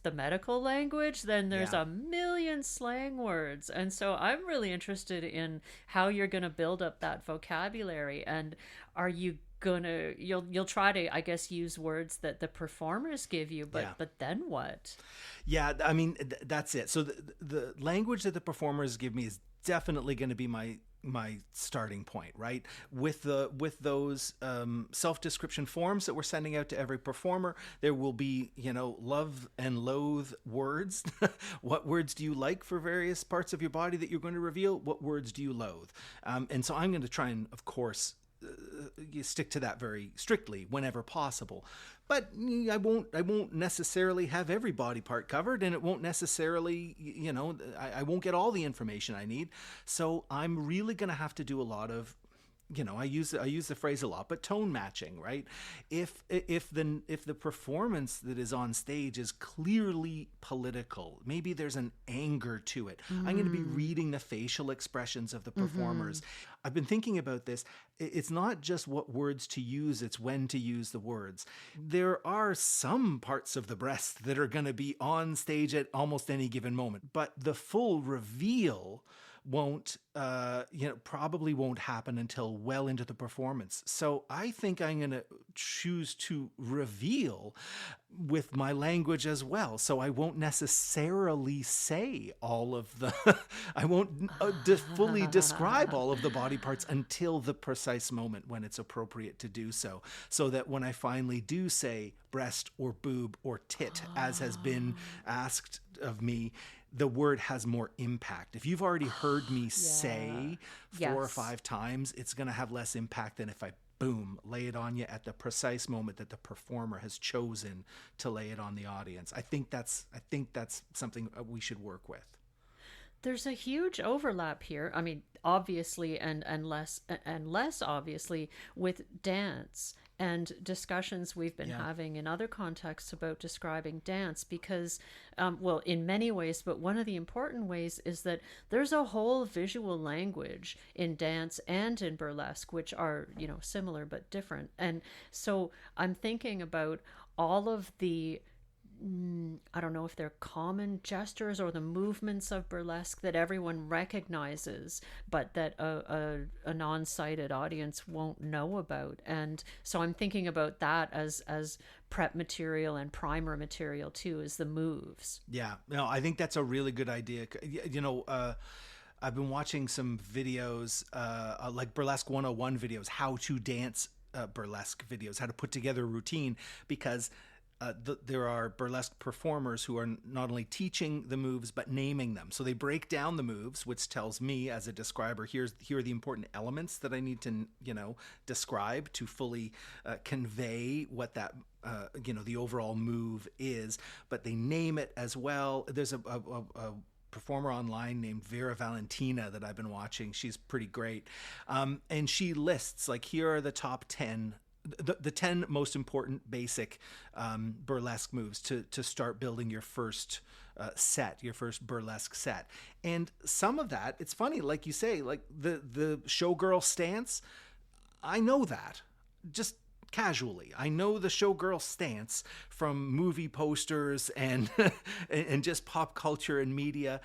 the medical language, then there's a million slang words, and so I'm really interested in how you're going to build up that vocabulary. And are you gonna you'll try to, I guess, use words that the performers give you, but then what? I mean, that's it. So the language that the performers give me is definitely going to be my starting point, right? With those self-description forms that we're sending out to every performer, there will be, love and loathe words. What words do you like for various parts of your body that you're going to reveal? What words do you loathe? And so I'm going to try and, of course, you stick to that very strictly whenever possible. But I won't necessarily have every body part covered, and it won't necessarily, I won't get all the information I need. So I'm really going to have to do a lot of, I use the phrase a lot, but tone matching, right? If the performance that is on stage is clearly political, maybe there's an anger to it. I'm going to be reading the facial expressions of the performers. I've been thinking about this. It's not just what words to use, it's when to use the words. There are some parts of the breast that are going to be on stage at almost any given moment, but the full reveal probably won't happen until well into the performance. So I think I'm going to choose to reveal with my language as well. So I won't necessarily say all of I won't fully describe all of the body parts until the precise moment when it's appropriate to do so. So that when I finally do say breast or boob or tit, as has been asked of me, the word has more impact. If you've already heard me say 4 or 5 times, it's going to have less impact than if I lay it on you at the precise moment that the performer has chosen to lay it on the audience. I think that's something we should work with. There's a huge overlap here. I mean, obviously, and less obviously with dance and discussions we've been having in other contexts about describing dance, because, in many ways, but one of the important ways is that there's a whole visual language in dance and in burlesque, which are, similar but different. And so I'm thinking about all of the I don't know if they're common gestures or the movements of burlesque that everyone recognizes, but that a non-sighted audience won't know about. And so I'm thinking about that as prep material and primer material too, as the moves. Yeah, no, I think that's a really good idea. I've been watching some videos, like Burlesque 101 videos, how to dance burlesque videos, how to put together a routine, because there are burlesque performers who are not only teaching the moves but naming them. So they break down the moves, which tells me as a describer, here are the important elements that I need to describe to fully convey what that the overall move is. But they name it as well. There's a performer online named Vera Valentina that I've been watching. She's pretty great, and she lists, like, here are the top 10. The 10 most important basic burlesque moves to start building your first set, your first burlesque set. And some of that, it's funny, like you say, like the showgirl stance, I know that just casually. I know the showgirl stance from movie posters and and just pop culture and media,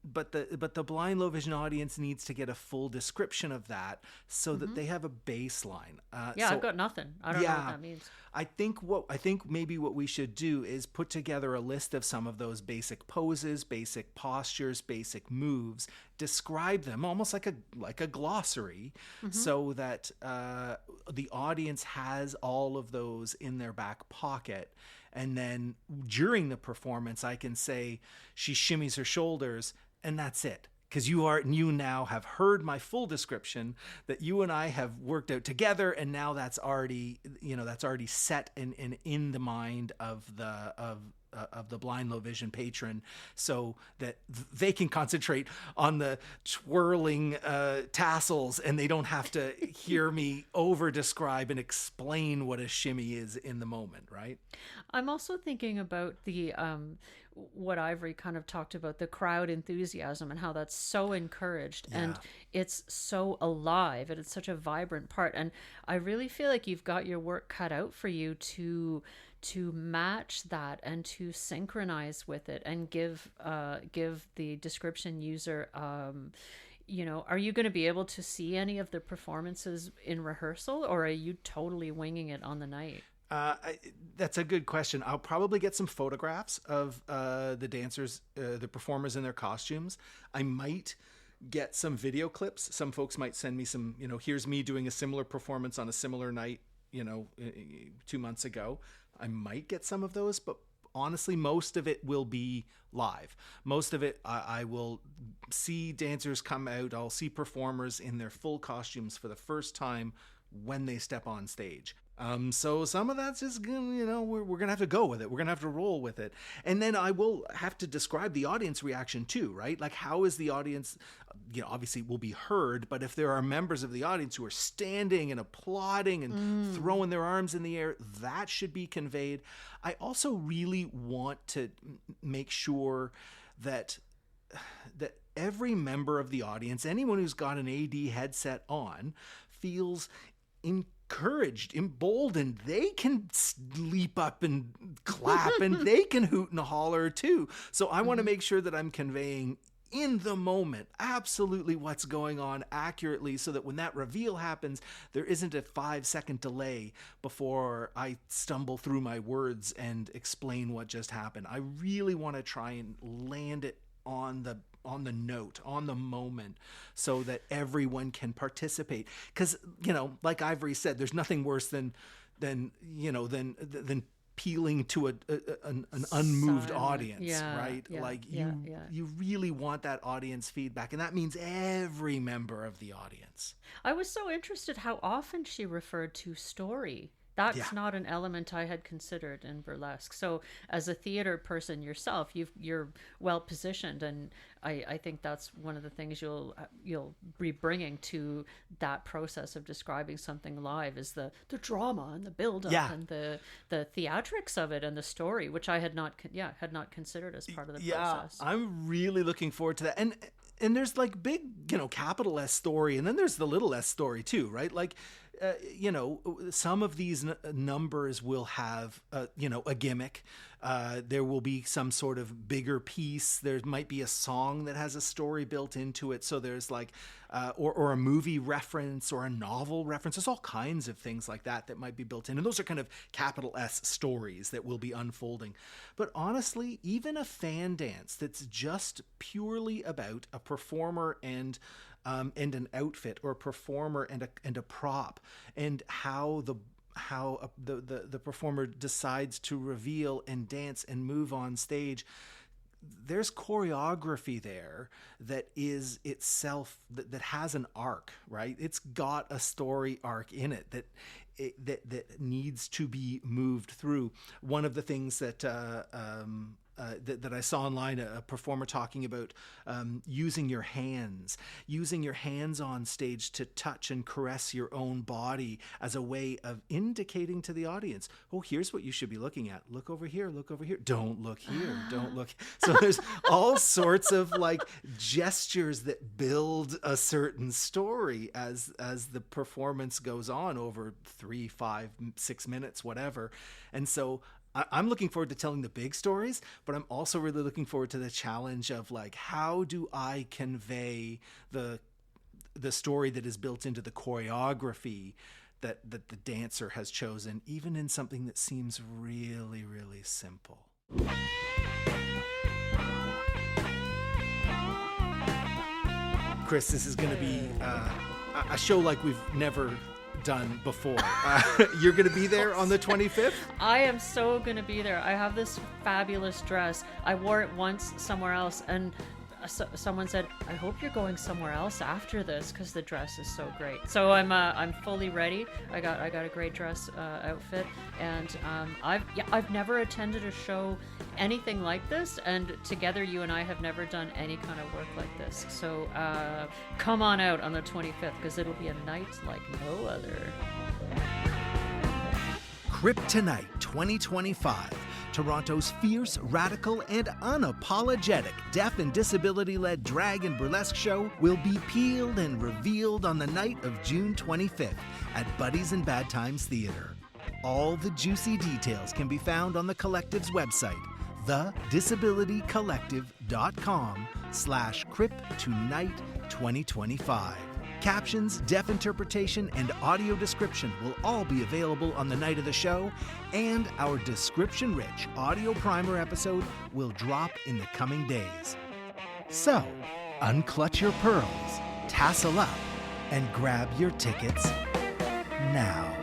but the blind low vision audience needs to get a full description of that so that they have a baseline. I've got nothing. I don't know what that means. I think maybe what we should do is put together a list of some of those basic poses, basic postures, basic moves, describe them almost like a glossary, so that the audience has all of those in their back pocket. And then during the performance, I can say she shimmies her shoulders, and that's it. Because you now have heard my full description that you and I have worked out together, and now that's already set in the mind of the blind low vision patron, so that they can concentrate on the twirling tassels, and they don't have to hear me over describe and explain what a shimmy is in the moment, right? I'm also thinking about the what Ivory kind of talked about, the crowd enthusiasm and how that's so encouraged, and it's so alive, and it's such a vibrant part. And I really feel like you've got your work cut out for you to match that and to synchronize with it and give the description user are you going to be able to see any of the performances in rehearsal, or are you totally winging it on the night? That's a good question. I'll probably get some photographs of the dancers, the performers in their costumes. I might get some video clips. Some folks might send me some, here's me doing a similar performance on a similar night, 2 months ago. I might get some of those, but honestly, most of it will be live. Most of it, I will see dancers come out. I'll see performers in their full costumes for the first time when they step on stage. So some of that's just, we're going to have to go with it. We're going to have to roll with it. And then I will have to describe the audience reaction too, right? Like, how is the audience, obviously will be heard, but if there are members of the audience who are standing and applauding and throwing their arms in the air, that should be conveyed. I also really want to make sure that every member of the audience, anyone who's got an AD headset on, feels encouraged, emboldened. They can leap up and clap and they can hoot and holler too. So I want to make sure that I'm conveying in the moment absolutely what's going on accurately, so that when that reveal happens, there isn't a 5-second delay before I stumble through my words and explain what just happened. I really want to try and land it on the note, on the moment, so that everyone can participate. Because, like Ivory said, there's nothing worse than appealing to an unmoved audience, right? You really want that audience feedback, and that means every member of the audience. I was so interested how often she referred to story. That's not an element I had considered in burlesque. So as a theater person yourself, you're well positioned, and I think that's one of the things you'll be bringing to that process of describing something live, is the drama and the build up and the theatrics of it and the story, which I had not considered as part of the process. I'm really looking forward to that. And there's like big, capital S story, and then there's the little s story too, right? Like, some of these numbers will have, a gimmick. There will be some sort of bigger piece. There might be a song that has a story built into it. So there's like, or a movie reference or a novel reference. There's all kinds of things like that might be built in. And those are kind of capital S stories that will be unfolding. But honestly, even a fan dance that's just purely about a performer and an outfit, or a performer and a prop, and how the performer decides to reveal and dance and move on stage. There's choreography there that is itself, that has an arc, right? It's got a story arc in it that needs to be moved through. One of the things that I saw online, a performer talking about using your hands on stage to touch and caress your own body as a way of indicating to the audience, oh, here's what you should be looking at. Look over here, don't look here, don't look. So there's all sorts of like gestures that build a certain story as the performance goes on over 3, 5, 6 minutes, whatever. And so I'm looking forward to telling the big stories, but I'm also really looking forward to the challenge of like, how do I convey the story that is built into the choreography that the dancer has chosen, even in something that seems really, really simple. Chris, this is going to be a show like we've never done before. You're going to be there on the 25th? I am so going to be there. I have this fabulous dress. I wore it once somewhere else, and someone said, I hope you're going somewhere else after this because the dress is so great. So I'm fully ready. I got a great dress outfit, and I've never attended a show anything like this, and together you and I have never done any kind of work like this. So come on out on the 25th because it'll be a night like no other. CRIPtonite 2025. Toronto's fierce, radical, and unapologetic deaf and disability-led drag and burlesque show will be peeled and revealed on the night of June 25th at Buddies and Bad Times Theatre. All the juicy details can be found on the Collective's website, thedisabilitycollective.com/CRIPtonite 2025. Captions, deaf interpretation, and audio description will all be available on the night of the show, and our description-rich audio primer episode will drop in the coming days. So, unclutch your pearls, tassel up, and grab your tickets now.